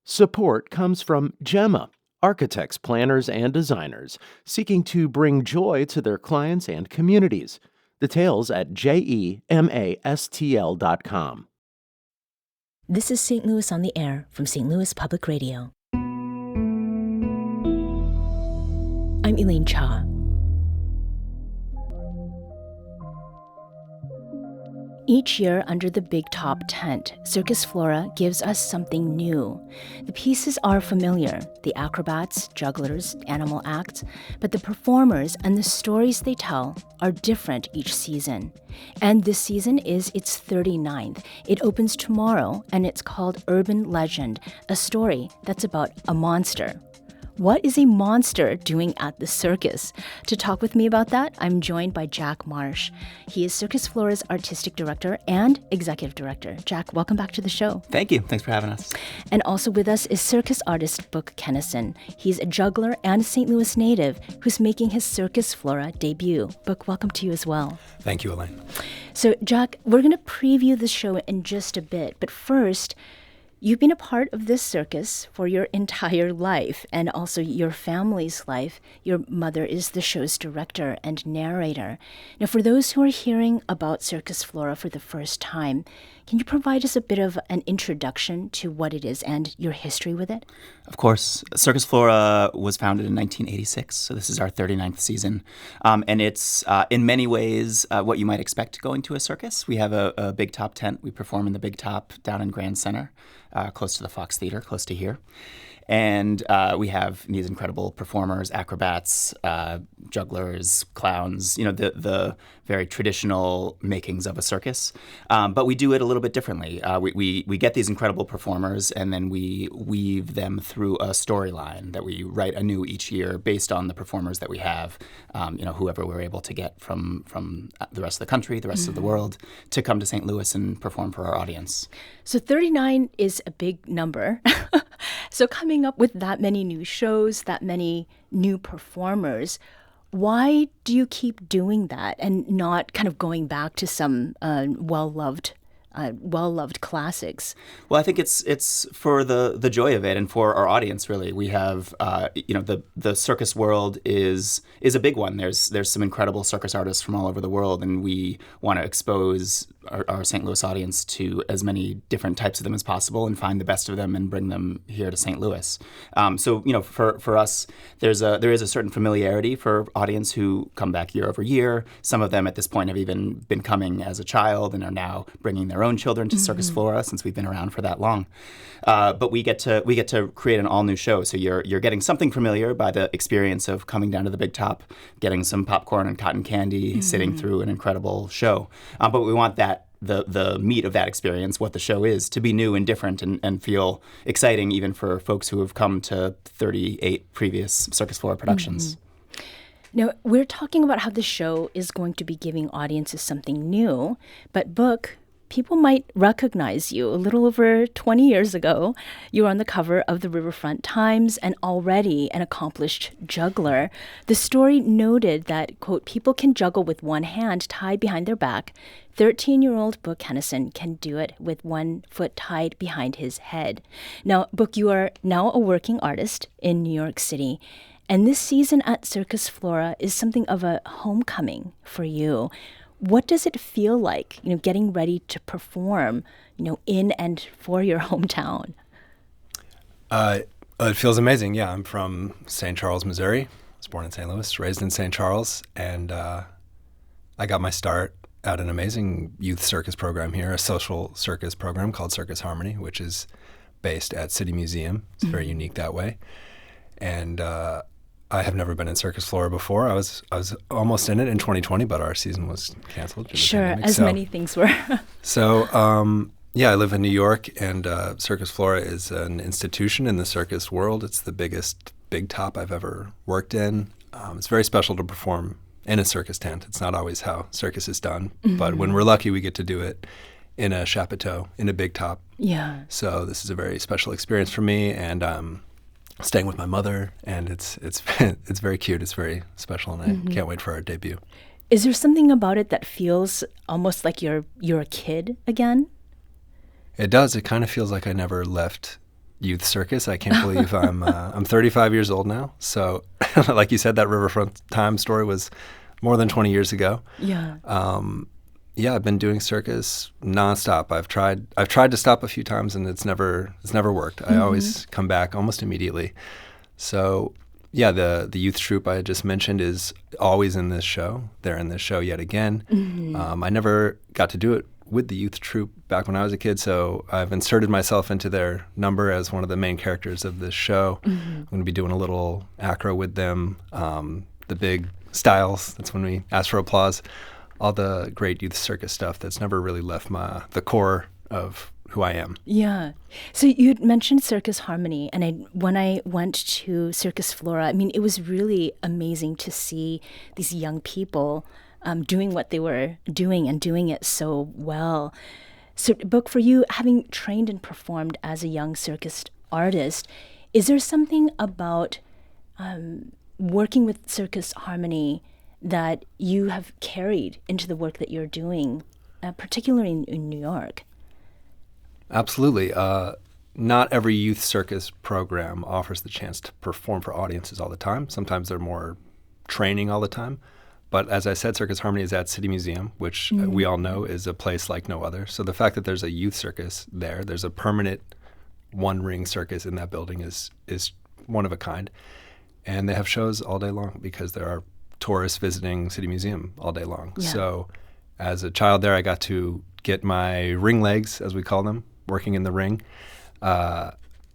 Support comes from Gemma, architects, planners, and designers seeking to bring joy to their clients and communities. Details at gemastl.com. This is St. Louis on the Air from St. Louis Public Radio. I'm Elaine Cha. Each year, under the Big Top tent, Circus Flora gives us something new. The pieces are familiar, the acrobats, jugglers, animal acts, but the performers and the stories they tell are different each season. And this season is its 39th. It opens tomorrow, and it's called Urban Legend, a story that's about a monster. What is a monster doing at the circus? To talk with me about that, I'm joined by Jack Marsh. He is Circus Flora's artistic director and executive director. Jack, welcome back to the show. Thank you. Thanks for having us. And also with us is circus artist Book Kennison. He's a juggler and St. Louis native who's making his Circus Flora debut. Book, welcome to you as well. Thank you, Elaine. So, Jack, we're going to preview the show in just a bit, but first, you've been a part of this circus for your entire life and also your family's life. Your mother is the show's director and narrator. Now, for those who are hearing about Circus Flora for the first time, can you provide us a bit of an introduction to what it is and your history with it? Of course. Circus Flora was founded in 1986, so this is our 39th season. And it's, in many ways, what you might expect going to a circus. We have a big top tent. We perform in the big top down in Grand Center, close to the Fox Theater, close to here. And we have these incredible performers, acrobats, jugglers, clowns, the very traditional makings of a circus. But we do it a little bit differently. We get these incredible performers, and then we weave them through a storyline that we write anew each year based on the performers that we have, whoever we're able to get from the rest of the country, the rest of the world, to come to St. Louis and perform for our audience. So 39 is a big number. So coming up with that many new shows, that many new performers, why do you keep doing that and not kind of going back to some well-loved classics? Well, I think it's for the joy of it and for our audience, really. We have, the circus world is a big one. There's some incredible circus artists from all over the world, and we want to expose our St. Louis audience to as many different types of them as possible and find the best of them and bring them here to St. Louis. For us, there is a certain familiarity for audience who come back year over year. Some of them at this point have even been coming as a child and are now bringing their own children to Circus Flora since we've been around for that long. But we get to create an all new show. So you're getting something familiar by the experience of coming down to the big top, getting some popcorn and cotton candy, sitting through an incredible show. But we want that the meat of that experience, what the show is, to be new and different and feel exciting even for folks who have come to 38 previous Circus Flora productions. Now, we're talking about how the show is going to be giving audiences something new, but Book, people might recognize you. A little over 20 years ago, you were on the cover of the Riverfront Times and already an accomplished juggler. The story noted that, quote, people can juggle with one hand tied behind their back. 13-year-old Book Kennison can do it with one foot tied behind his head. Now, Book, you are now a working artist in New York City, and this season at Circus Flora is something of a homecoming for you. What does it feel like, getting ready to perform, in and for your hometown? It feels amazing. Yeah, I'm from St. Charles, Missouri. I was born in St. Louis, raised in St. Charles, and I got my start at an amazing youth circus program here, a social circus program called Circus Harmony, which is based at City Museum. It's very unique that way. And I have never been in Circus Flora before. I was almost in it in 2020, but our season was canceled. Sure, as many things were. I live in New York, and Circus Flora is an institution in the circus world. It's the biggest big top I've ever worked in. It's very special to perform in a circus tent. It's not always how circus is done, but when we're lucky, we get to do it in a chapiteau, in a big top. Yeah. So this is a very special experience for me, and staying with my mother, and it's very cute. It's very special, and I can't wait for our debut. Is there something about it that feels almost like you're a kid again? It does. It kind of feels like I never left youth circus. I can't believe I'm 35 years old now. So, like you said, that Riverfront Time story was more than 20 years ago. Yeah. Yeah, I've been doing circus nonstop. I've tried to stop a few times, and it's never worked. I always come back almost immediately. So, yeah, the youth troupe I just mentioned is always in this show. They're in this show yet again. I never got to do it with the youth troupe back when I was a kid, so I've inserted myself into their number as one of the main characters of this show. I'm going to be doing a little acro with them, the big styles. That's when we ask for applause. All the great youth circus stuff that's never really left the core of who I am. Yeah. So you mentioned Circus Harmony, and when I went to Circus Flora, I mean, it was really amazing to see these young people doing what they were doing and doing it so well. So, Book, for you, having trained and performed as a young circus artist, is there something about working with Circus Harmony that you have carried into the work that you're doing, particularly in New York? Absolutely. Not every youth circus program offers the chance to perform for audiences all the time. Sometimes they're more training all the time. But as I said, Circus Harmony is at City Museum, which we all know is a place like no other. So the fact that there's a youth circus there's a permanent one-ring circus in that building is one of a kind. And they have shows all day long because there are tourists visiting City Museum all day long. Yeah. So as a child there, I got to get my ring legs, as we call them, working in the ring,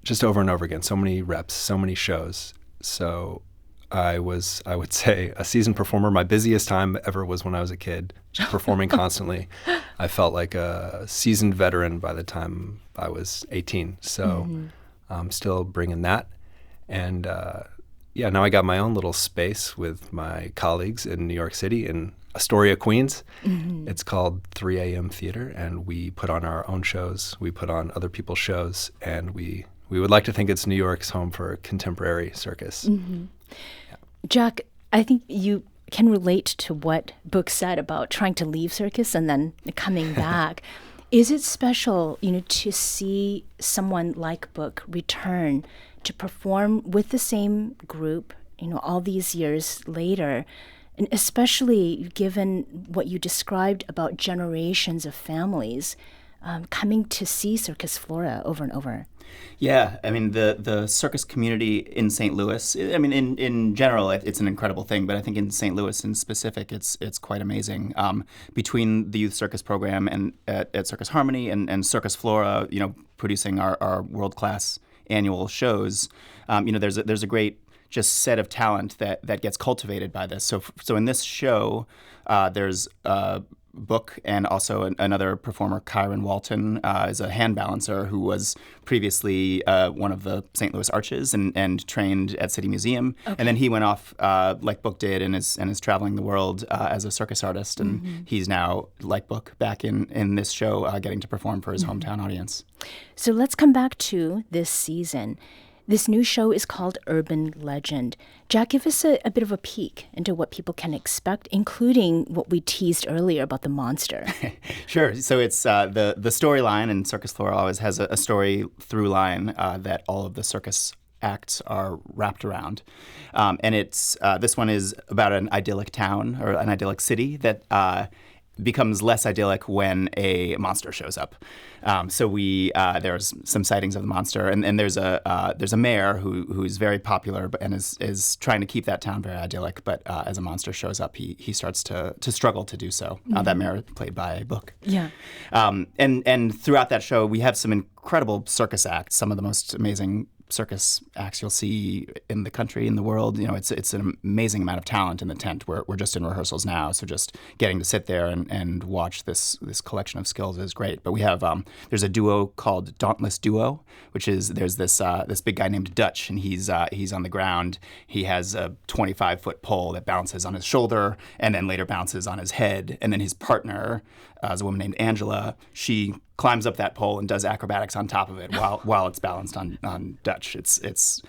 just over and over again. So many reps, so many shows. So I would say, a seasoned performer. My busiest time ever was when I was a kid, just performing constantly. I felt like a seasoned veteran by the time I was 18. So I'm still bringing that. And now I got my own little space with my colleagues in New York City in Astoria, Queens. It's called 3 a.m. Theater, and we put on our own shows. We put on other people's shows, and we would like to think it's New York's home for contemporary circus. Jack, I think you can relate to what Book said about trying to leave circus and then coming back. Is it special, to see someone like Book return to perform with the same group, all these years later, and especially given what you described about generations of families coming to see Circus Flora over and over? Yeah, I mean, the circus community in St. Louis, I mean, in general, it's an incredible thing, but I think in St. Louis in specific, it's quite amazing. Between the youth circus program and at Circus Harmony and Circus Flora, producing our world-class annual shows, there's a great just set of talent that gets cultivated by this. So in this show, there's Book and also another performer, Kyron Walton, is a hand balancer who was previously one of the St. Louis Arches and trained at City Museum. Okay. And then he went off like Book did and is traveling the world as a circus artist. And he's now, like Book, back in this show getting to perform for his hometown audience. So let's come back to this season. This new show is called Urban Legend. Jack, give us a bit of a peek into what people can expect, including what we teased earlier about the monster. Sure. So it's the storyline, and Circus Flora always has a story through line that all of the circus acts are wrapped around. And it's this one is about an idyllic town or an idyllic city that becomes less idyllic when a monster shows up. So there's some sightings of the monster, and there's a mayor who's very popular and is trying to keep that town very idyllic. But as a monster shows up, he starts to struggle to do so. That mayor played by Book. Yeah. And throughout that show, we have some incredible circus acts, some of the most amazing circus acts you'll see in the country, in the world. It's an amazing amount of talent in the tent. We're just in rehearsals now, so just getting to sit there and watch this collection of skills is great. But we have there's a duo called Dauntless Duo, which is there's this big guy named Dutch, and he's on the ground. He has a 25-foot pole that bounces on his shoulder and then later bounces on his head. And then his partner is a woman named Angela. She climbs up that pole and does acrobatics on top of it while it's balanced on Dutch. It's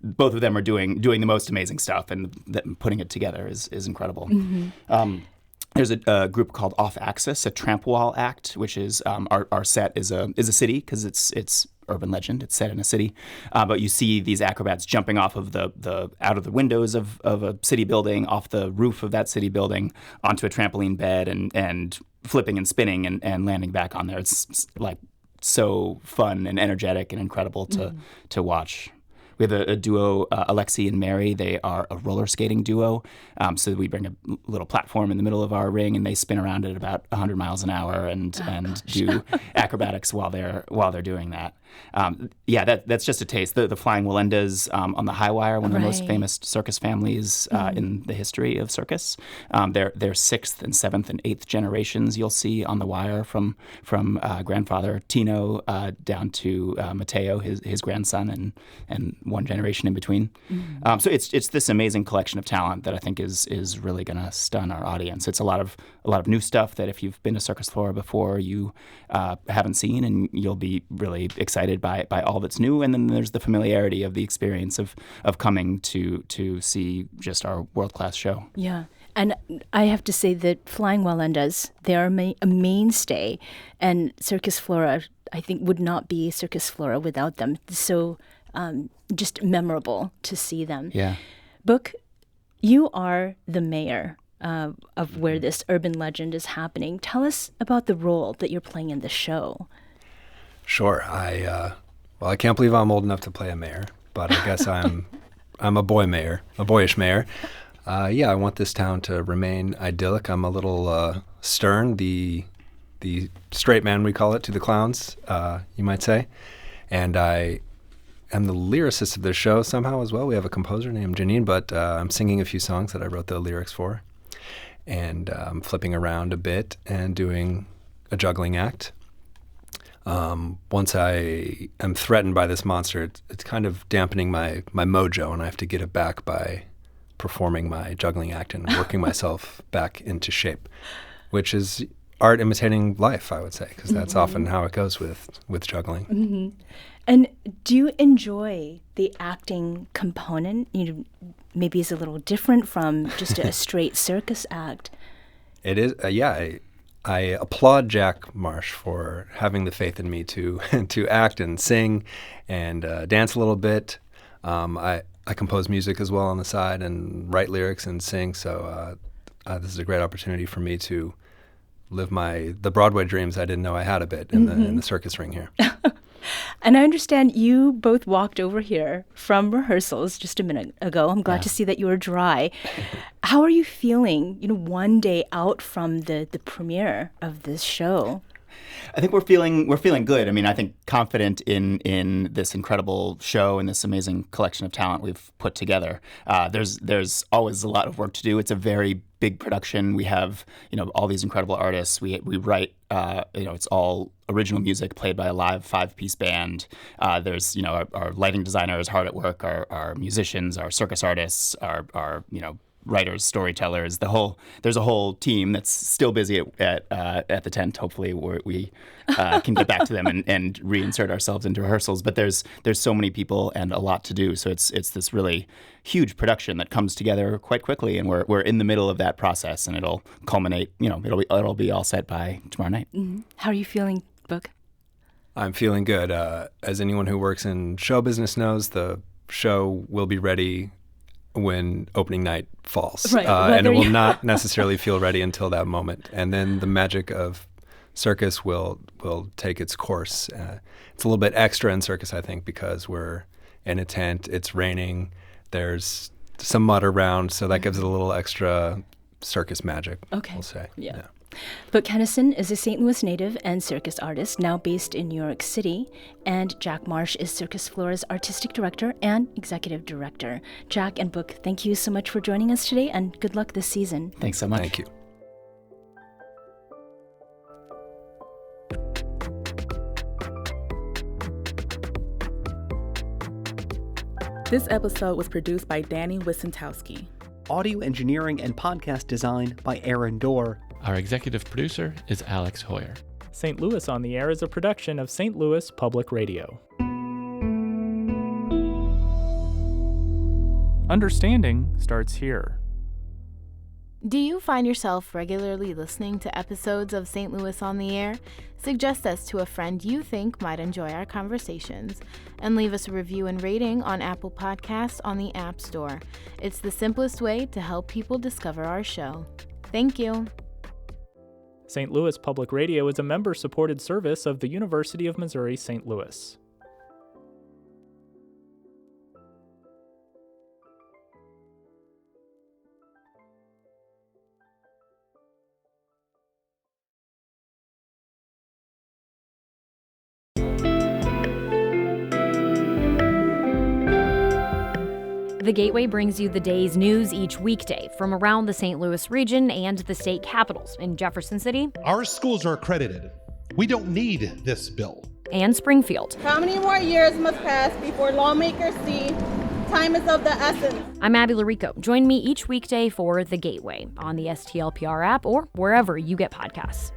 both of them are doing the most amazing stuff, and putting it together is incredible. There's a group called Off Axis, a tramp wall act, which is our set is a city because it's urban legend. It's set in a city, but you see these acrobats jumping off of the out of the windows of a city building, off the roof of that city building, onto a trampoline bed, and flipping and spinning and landing back on there. It's like so fun and energetic and incredible to watch. We have a duo, Alexi and Mary. They are a roller skating duo. So we bring a little platform in the middle of our ring, and they spin around at about 100 miles an hour and do acrobatics while they're doing that. That's just a taste. The Flying Wallendas on the High Wire, one of the most famous circus families in the history of circus. They're sixth and seventh and eighth generations you'll see on the wire from grandfather Tino down to Matteo, his grandson, and one generation in between. So it's this amazing collection of talent that I think is really going to stun our audience. It's a lot of new stuff that if you've been to Circus Flora before, you haven't seen, and you'll be really excited by all that's new. And then there's the familiarity of the experience of coming to see just our world-class show. Yeah. And I have to say that Flying Wallendas, they are a mainstay, and Circus Flora, I think, would not be Circus Flora without them. So just memorable to see them. Yeah. Book, you are the mayor of where this urban legend is happening. Tell us about the role that you're playing in the show. Sure. I can't believe I'm old enough to play a mayor, but I guess I'm a boyish mayor. I want this town to remain idyllic. I'm a little stern, the straight man, we call it, to the clowns, you might say. And I am the lyricist of the show somehow as well. We have a composer named Janine, but I'm singing a few songs that I wrote the lyrics for. And I'm flipping around a bit and doing a juggling act. Once I am threatened by this monster, it's kind of dampening my mojo, and I have to get it back by performing my juggling act and working myself back into shape, which is art imitating life, I would say, because that's often how it goes with juggling. Mm-hmm. And do you enjoy the acting component? Maybe it's a little different from just a straight circus act. It is, I applaud Jack Marsh for having the faith in me to act and sing and dance a little bit. I compose music as well on the side and write lyrics and sing. So this is a great opportunity for me to live the Broadway dreams I didn't know I had a bit in the circus ring here. And I understand you both walked over here from rehearsals just a minute ago. I'm glad to see that you were dry. How are you feeling, one day out from the premiere of this show? I think we're feeling good. I mean, I think confident in this incredible show and this amazing collection of talent we've put together. There's always a lot of work to do. It's a very big production. We have all these incredible artists. We write it's all original music played by a live 5-piece band. There's our lighting designer is hard at work. Our musicians, our circus artists, our writers, storytellers, there's a whole team that's still busy at the tent. Hopefully we can get back to them and reinsert ourselves into rehearsals. But there's so many people and a lot to do. So it's this really huge production that comes together quite quickly, and we're in the middle of that process, and it'll culminate. It'll be all set by tomorrow night. Mm-hmm. How are you feeling, Book? I'm feeling good. As anyone who works in show business knows, the show will be ready when opening night falls. Right. And it will not necessarily feel ready until that moment. And then the magic of circus will take its course. It's a little bit extra in circus, I think, because we're in a tent, it's raining, there's some mud around, so that gives it a little extra circus magic, we'll say. Yeah. Book Kennison is a St. Louis native and circus artist, now based in New York City. And Jack Marsh is Circus Flora's artistic director and executive director. Jack and Book, thank you so much for joining us today, and good luck this season. Thanks so much. Thank you. This episode was produced by Danny Wissentowski. Audio engineering and podcast design by Aaron Dorr. Our executive producer is Alex Hoyer. St. Louis on the Air is a production of St. Louis Public Radio. Understanding starts here. Do you find yourself regularly listening to episodes of St. Louis on the Air? Suggest us to a friend you think might enjoy our conversations, and leave us a review and rating on Apple Podcasts on the App Store. It's the simplest way to help people discover our show. Thank you. St. Louis Public Radio is a member-supported service of the University of Missouri St. Louis. The Gateway brings you the day's news each weekday from around the St. Louis region and the state capitals in Jefferson City. Our schools are accredited. We don't need this bill. And Springfield. How many more years must pass before lawmakers see time is of the essence? I'm Abby Larico. Join me each weekday for The Gateway on the STLPR app or wherever you get podcasts.